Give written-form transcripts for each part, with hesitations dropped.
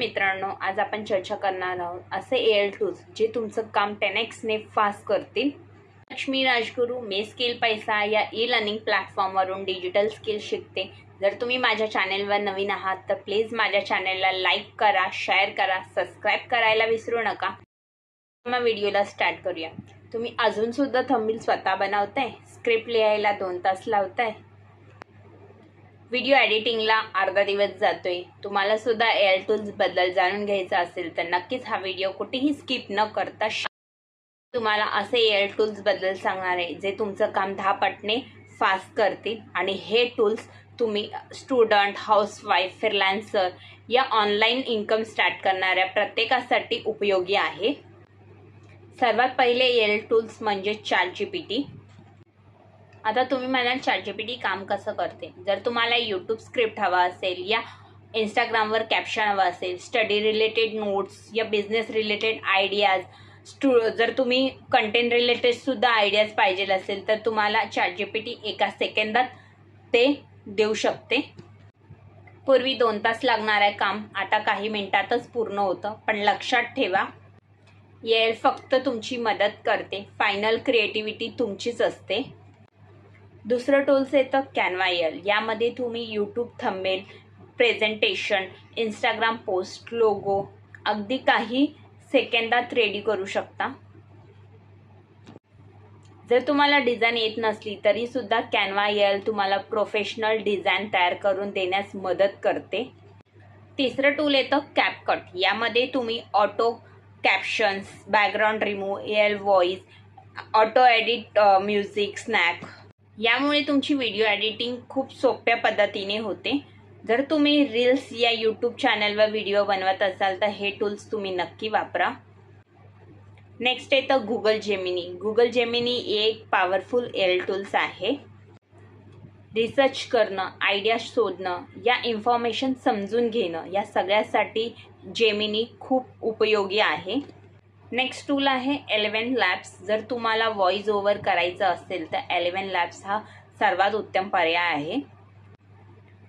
मित्रांनो, आज आपण चर्चा करणार आहोत असे एआय टूल्स जे तुमचं काम 10x ने फास्ट करतील। लक्ष्मी राजगुरू मी स्किल पैसा या ई लर्निंग प्लॅटफॉर्मवरून डिजिटल स्किल शिकते। जर तुम्ही माझ्या चॅनलवर नवीन आहात तर प्लीज माझ्या चॅनलला लाईक करा, शेअर करा, सबस्क्राईब करायला विसरू नका। मग व्हिडिओला स्टार्ट करूया। तुम्ही अजून सुद्धा थंबनेल स्वतः बनवताय, स्क्रिप्ट लिहायला 2 तास लावताय, व्हिडिओ एडिटिंगला अर्धा दिवस जातोय, तुम्हाला सुद्धा एआय टूल्स बद्दल जाणून घ्यायचं असेल तर नक्कीच हा व्हिडिओ कुठेही स्किप न करता तुम्हाला असे एआय टूल्स बद्दल सांगणार आहे जे तुमचं काम 10 पटने फास्ट करतील। आणि हे टूल्स तुम्ही स्टुडंट, हाऊसवाईफ, फ्रीलान्सर या ऑनलाईन इन्कम स्टार्ट करणाऱ्या प्रत्येकासाठी उपयोगी आहे। सर्वात पहिले एआय टूल्स म्हणजे ChatGPT। आता तुम्ही म्हणाल ChatGPT काम कसं करते। जर तुम्हाला यूट्यूब स्क्रिप्ट हवा असेल या इंस्टाग्रामवर कॅप्शन हवा असेल, स्टडी रिलेटेड नोट्स या बिझनेस रिलेटेड आयडियाज, जर तुम्ही कंटेंट रिलेटेड सुद्धा आयडियाज पाहिजे असेल तर तुम्हाला ChatGPT एका सेकंदात ते देऊ शकते। पूर्वी 2 तास लागणारे काम आता काही मिनिटातच पूर्ण होतं। पण लक्षात ठेवा, एआय फक्त तुमची मदत करते, फायनल क्रिएटिव्हिटी तुमचीच असते। दुसरं टूल्स येतं कॅनवा एआय। यामध्ये तुम्ही YouTube thumbnail, presentation, Instagram post, logo अगदी काही सेकंदात रेडी करू शकता। जर तुम्हाला डिझाईन येत नसली तरी सुद्धा कॅनवा एआय तुम्हाला प्रोफेशनल डिझाईन तयार करून देण्यास मदत करते। तिसरं टूल येतं कॅपकट। यामध्ये तुम्ही auto captions, background remove, AI voice, auto edit music, snack यामुळे तुमची व्हिडिओ एडिटिंग खूप सोप्या पद्धतीने होते। जर तुम्ही रील्स या यूट्यूब चॅनलवर व्हिडिओ बनवत असाल तर हे टूल्स तुम्ही नक्की वापरा। नेक्स्ट येतं गुगल जेमिनी। गुगल जेमिनी एक पॉवरफुल एआय टूल्स आहे। रिसर्च करणं, आयडिया शोधणं या इन्फॉर्मेशन समजून घेणं या सगळ्यासाठी जेमिनी खूप उपयोगी आहे। नेक्स्ट टूल आहे 11 लॅब्स। जर तुम्हाला व्हॉइस ओव्हर करायचं असेल तर 11 लॅब्स हा सर्वात उत्तम पर्याय आहे।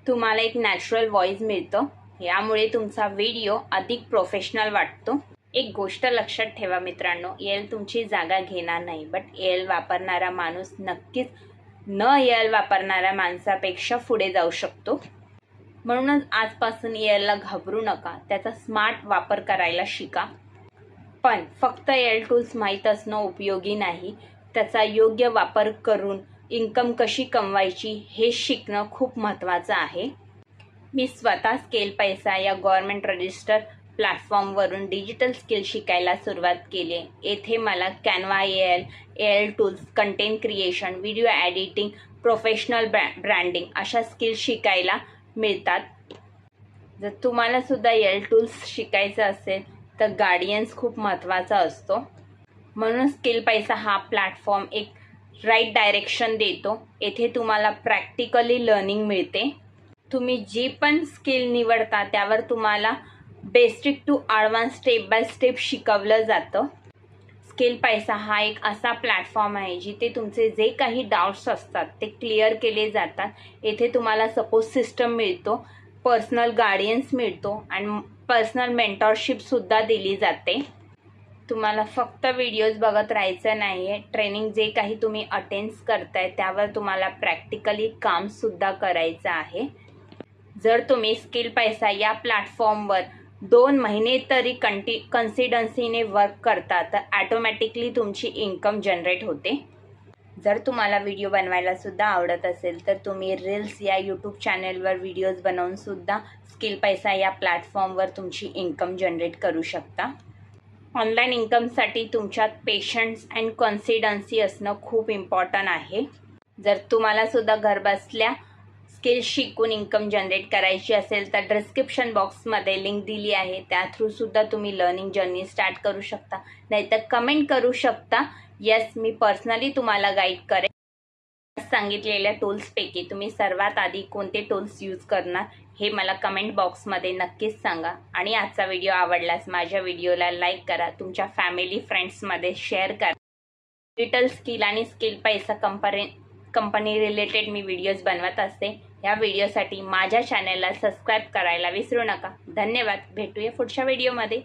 तुम्हाला एक नॅचरल व्हॉइस मिळतं, यामुळे तुमचा व्हिडिओ अधिक प्रोफेशनल वाटतो। एक गोष्ट लक्षात ठेवा मित्रांनो, एआय तुमची जागा घेणार नाही, बट एआय वापरणारा माणूस नक्कीच न एआय वापरणाऱ्या माणसापेक्षा पुढे जाऊ शकतो। म्हणूनच आजपासून एआयला घाबरू नका, त्याचा स्मार्ट वापर करायला शिका। पण फक्त एआय टूल्स माहीत असणं उपयोगी नाही, त्याचा योग्य वापर करून इन्कम कशी कमवायची हे शिकणं खूप महत्त्वाचं आहे। मी स्वतः स्किल पैसा या गव्हर्नमेंट रजिस्टर प्लॅटफॉर्मवरून डिजिटल स्किल शिकायला सुरुवात केली। येथे मला Canva AI, AI tools, content creation, video editing, professional branding अशा स्किल शिकायला मिळतात। जर तुम्हाला सुद्धा एआय टूल्स शिकायचं असेल तर गार्डियन्स खूप महत्त्वाचा असतो। म्हणून स्किल पैसा हा प्लॅटफॉर्म एक राईट डायरेक्शन देतो। येथे तुम्हाला प्रॅक्टिकली लर्निंग मिळते। तुम्ही जी पण स्किल निवडता त्यावर तुम्हाला basic to advance step by step शिकवलं जातं। स्किल पैसा हा एक असा प्लॅटफॉर्म आहे जिथे तुमचे जे काही डाऊट्स असतात ते क्लिअर केले जातात। येथे तुम्हाला सपोर्ट सिस्टम मिळतो, पर्सनल गार्डियन्स मिळतो आणि पर्सनल मेंटॉरशिप सुद्धा दिली जाते। तुम्हाला फक्त व्हिडिओज बघत राहायचं नाही आहे, ट्रेनिंग जे काही तुम्ही अटेंड करताय त्यावर तुम्हाला प्रॅक्टिकली काम सुद्धा करायचं आहे। जर तुम्ही स्किल पैसा या प्लॅटफॉर्मवर 2 महिने तरी कन्सिस्टन्सीने वर्क करता तर ॲटोमॅटिकली तुमची इन्कम जनरेट होते। जर तुम्हाला व्हिडिओ बनवायला सुद्धा आवडत असेल तर तुम्ही रील्स या यूट्यूब चॅनलवर व्हिडिओज बनवून सुद्धा स्किल पैसा या प्लॅटफॉर्मवर तुमची इन्कम जनरेट करू शकता। ऑनलाईन इन्कमसाठी तुमच्यात पेशन्स अँड कन्सिस्टन्सी असणं खूप इम्पॉर्टंट आहे। जर तुम्हाला सुद्धा घरबसल्या स्किल शिकून इन्कम जनरेट करायची असेल तर डिस्क्रिप्शन बॉक्समध्ये लिंक दिली आहे, त्या थ्रू सुद्धा तुम्ही लर्निंग जर्नी स्टार्ट करू शकता। नाहीतर कमेंट करू शकता, येस मी पर्सनली तुम्हाला गाईड करेन। सांगितलेल्या टूल्सपैकी तुम्ही सर्वात आधी कोणते टूल्स यूज करणार हे मला कमेंट बॉक्समध्ये नक्कीच सांगा। आणि आजचा व्हिडिओ आवडल्यास माझ्या व्हिडिओला लाईक करा, तुमच्या फॅमिली फ्रेंड्समध्ये शेअर करा। डिजिटल स्किल आणि स्किल पैसा कंपनी रिलेटेड मी व्हिडिओज बनवत असते. ह्या व्हिडिओसाठी माझ्या चॅनलला सबस्क्राईब करायला विसरू नका. धन्यवाद. भेटूया पुढच्या व्हिडिओमध्ये.